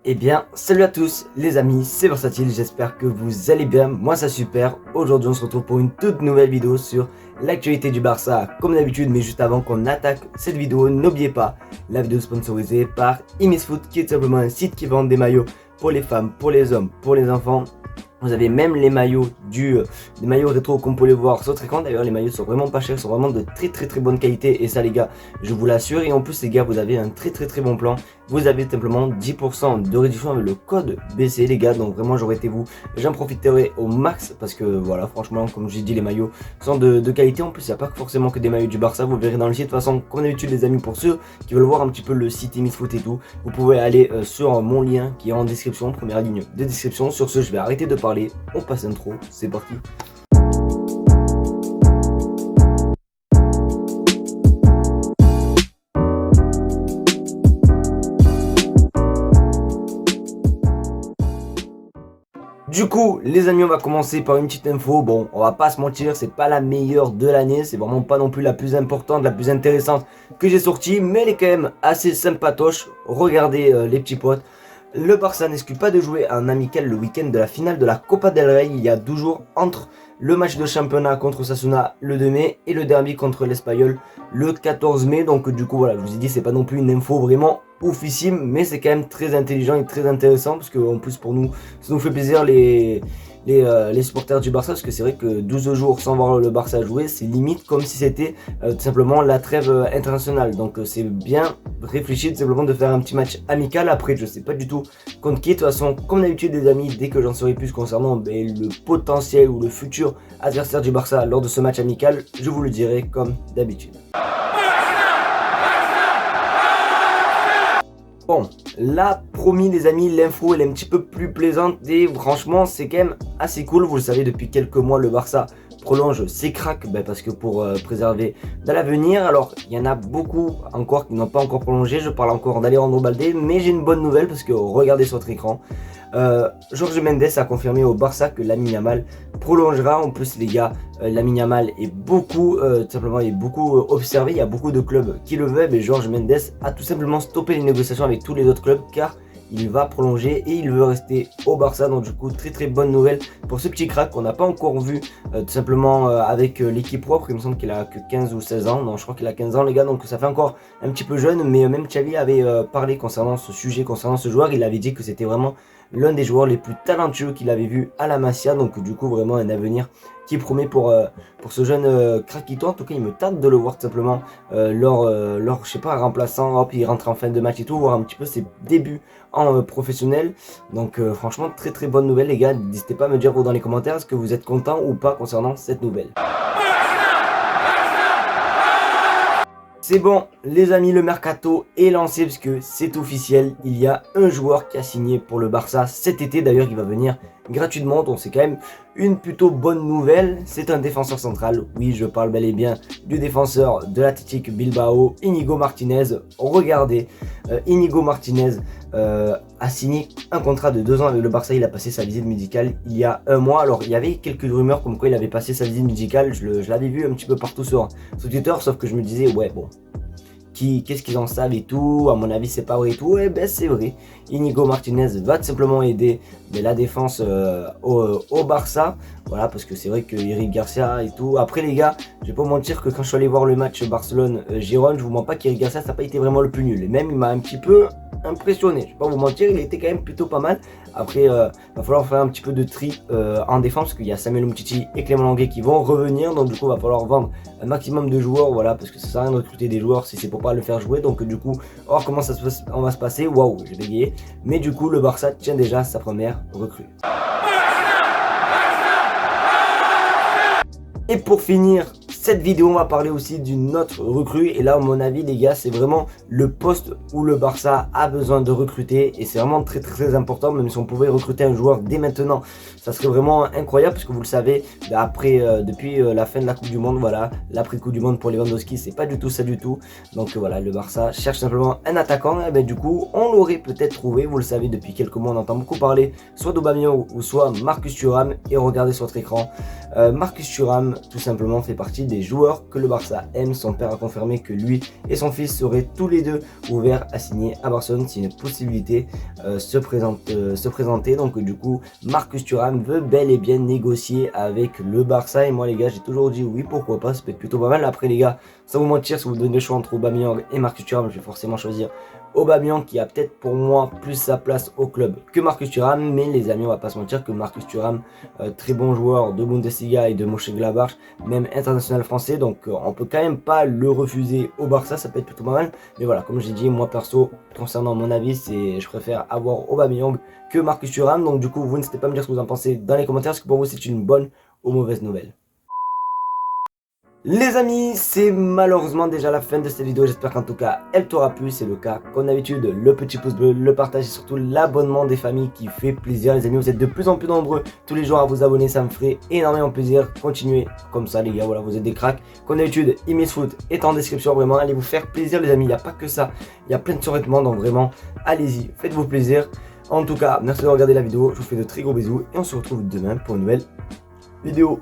Eh bien, salut à tous les amis, c'est Versatile, j'espère que vous allez bien, moi ça super. Aujourd'hui on se retrouve pour une toute nouvelle vidéo sur l'actualité du Barça, comme d'habitude, mais juste avant qu'on attaque cette vidéo, n'oubliez pas la vidéo sponsorisée par Imisfoot, qui est simplement un site qui vend des maillots pour les femmes, pour les hommes, pour les enfants. Vous avez même les maillots des maillots rétro comme vous pouvez les voir sur votre écran. D'ailleurs les maillots sont vraiment pas chers, sont vraiment de très bonne qualité. Et ça les gars, je vous l'assure. Et en plus les gars, vous avez un très bon plan. Vous avez simplement 10% de réduction avec le code BC les gars. Donc vraiment j'aurais été vous, j'en profiterai au max. Parce que voilà, franchement comme j'ai dit, les maillots sont de qualité. En plus il n'y a pas forcément que des maillots du Barça. Vous verrez dans le site. De toute façon comme d'habitude les amis, pour ceux qui veulent voir un petit peu le site Imisfoot et tout, vous pouvez aller sur mon lien qui est en description, première ligne de description. Sur ce je vais arrêter de parler. On passe l'intro, c'est parti. Du coup, les amis, on va commencer par une petite info. Bon, on va pas se mentir, c'est pas la meilleure de l'année, c'est vraiment pas non plus la plus importante, la plus intéressante que j'ai sortie, mais elle est quand même assez sympatoche. Regardez les petits potes. Le Barça n'exclut pas de jouer un amical le week-end de la finale de la Copa del Rey. Il y a 12 jours entre le match de championnat contre Osasuna le 2 mai et le derby contre l'Espagnol le 14 mai. Donc du coup voilà, je vous ai dit, c'est pas non plus une info vraiment oufissime, mais c'est quand même très intelligent et très intéressant parce que en plus pour nous, ça nous fait plaisir les supporters du Barça, parce que c'est vrai que 12 jours sans voir le Barça jouer, c'est limite comme si c'était tout simplement la trêve internationale. Donc c'est bien réfléchi tout simplement de faire un petit match amical. Après je sais pas du tout contre qui, de toute façon comme d'habitude les amis, dès que j'en saurai plus concernant le potentiel ou le futur adversaire du Barça lors de ce match amical, je vous le dirai comme d'habitude. Bon, là, promis les amis, l'info elle est un petit peu plus plaisante et franchement c'est quand même assez cool. Vous le savez, depuis quelques mois le Barça prolonge ses cracks parce que pour préserver de l'avenir. Alors il y en a beaucoup encore qui n'ont pas encore prolongé. Je parle encore d'Alejandro Balde, mais j'ai une bonne nouvelle parce que regardez sur votre écran, Jorge Mendes a confirmé au Barça que Lamine Yamal prolongera. En plus les gars, Lamine Yamal est beaucoup observé. Il y a beaucoup de clubs qui le veulent, mais Jorge Mendes a tout simplement stoppé les négociations avec tous les autres clubs car il va prolonger et il veut rester au Barça. Donc du coup très bonne nouvelle pour ce petit crack qu'on n'a pas encore vu tout simplement avec l'équipe propre. Il me semble qu'il a que 15 ou 16 ans, non je crois qu'il a 15 ans les gars, donc ça fait encore un petit peu jeune. Mais même Xavi avait parlé concernant ce sujet, concernant ce joueur. Il avait dit que c'était vraiment l'un des joueurs les plus talentueux qu'il avait vu à la Masia. Donc du coup vraiment un avenir qui promet pour ce jeune craquito. En tout cas il me tente de le voir tout simplement lors je sais pas, remplaçant, hop il rentre en fin de match et tout, voir un petit peu ses débuts en professionnel. Donc franchement très bonne nouvelle les gars. N'hésitez pas à me dire dans les commentaires est-ce que vous êtes content ou pas concernant cette nouvelle. C'est bon les amis, le mercato est lancé parce que c'est officiel. Il y a un joueur qui a signé pour le Barça cet été. D'ailleurs il va venir gratuitement, donc c'est quand même une plutôt bonne nouvelle. C'est un défenseur central, oui je parle bel et bien du défenseur de l'Athletic Bilbao, Íñigo Martínez. Regardez, Íñigo Martínez a signé un contrat de 2 ans avec le Barça. Il a passé sa visite médicale il y a un mois. Alors il y avait quelques rumeurs comme quoi il avait passé sa visite médicale, je l'avais vu un petit peu partout sur Twitter, sauf que je me disais ouais bon, qu'est-ce qu'ils en savent et tout, à mon avis c'est pas vrai et tout. Et ben c'est vrai, Íñigo Martínez va tout simplement aider la défense au Barça. Voilà, parce que c'est vrai que Eric Garcia et tout. Après les gars, je vais pas vous mentir que quand je suis allé voir le match Barcelone-Girone, je vous mens pas qu'Eric Garcia ça n'a pas été vraiment le plus nul. Et même il m'a un petit peu impressionné, je vais pas vous mentir, il était quand même plutôt pas mal. Après va falloir faire un petit peu de tri en défense, parce qu'il y a Samuel Umtiti et Clément Lenglet qui vont revenir. Donc du coup va falloir vendre un maximum de joueurs, voilà, parce que ça sert à rien de recruter des joueurs si c'est pour pas le faire jouer. Donc du coup on va voir comment on va se passer. Waouh, j'ai bégayé. Mais du coup le Barça tient déjà sa première recrue. Et pour finir cette vidéo, on va parler aussi d'une autre recrue. Et là, à mon avis, les gars, c'est vraiment le poste où le Barça a besoin de recruter. Et c'est vraiment très important. Même si on pouvait recruter un joueur dès maintenant, ça serait vraiment incroyable. Parce que vous le savez, depuis la fin de la Coupe du Monde, voilà, l'après Coupe du Monde pour Lewandowski, c'est pas du tout ça du tout. Donc voilà, le Barça cherche simplement un attaquant. Et ben du coup, on l'aurait peut-être trouvé. Vous le savez, depuis quelques mois, on entend beaucoup parler soit d'Aubameyang ou soit Marcus Thuram. Et regardez sur votre écran, Marcus Thuram, tout simplement, fait partie des joueurs que le Barça aime. Son père a confirmé que lui et son fils seraient tous les deux ouverts à signer à Barcelone si une possibilité se présentait. Donc du coup, Marcus Thuram veut bel et bien négocier avec le Barça. Et moi les gars, j'ai toujours dit oui, pourquoi pas, ça peut être plutôt pas mal. Après les gars, sans vous mentir, si vous donnez le choix entre Aubameyang et Marcus Thuram, je vais forcément choisir Aubameyang, qui a peut-être pour moi plus sa place au club que Marcus Thuram. Mais les amis, on va pas se mentir que Marcus Thuram, très bon joueur de Bundesliga et de Mönchengladbach, même international français, donc on peut quand même pas le refuser au Barça, ça peut être plutôt pas mal. Mais voilà, comme j'ai dit, moi perso, concernant mon avis, je préfère avoir Aubameyang que Marcus Thuram. Donc du coup, vous n'hésitez pas à me dire ce que vous en pensez dans les commentaires. Est-ce que pour vous c'est une bonne ou mauvaise nouvelle? Les amis, c'est malheureusement déjà la fin de cette vidéo, j'espère qu'en tout cas elle t'aura plu. C'est le cas, comme d'habitude, le petit pouce bleu, le partage et surtout l'abonnement des familles qui fait plaisir. Les amis, vous êtes de plus en plus nombreux tous les jours à vous abonner, ça me ferait énormément plaisir. Continuez comme ça les gars, voilà, vous êtes des cracks. Comme d'habitude, Foot est en description, vraiment, allez vous faire plaisir les amis, il n'y a pas que ça, il y a plein de survêtements, donc vraiment, allez-y, faites-vous plaisir. En tout cas, merci de regarder la vidéo, je vous fais de très gros bisous et on se retrouve demain pour une nouvelle vidéo.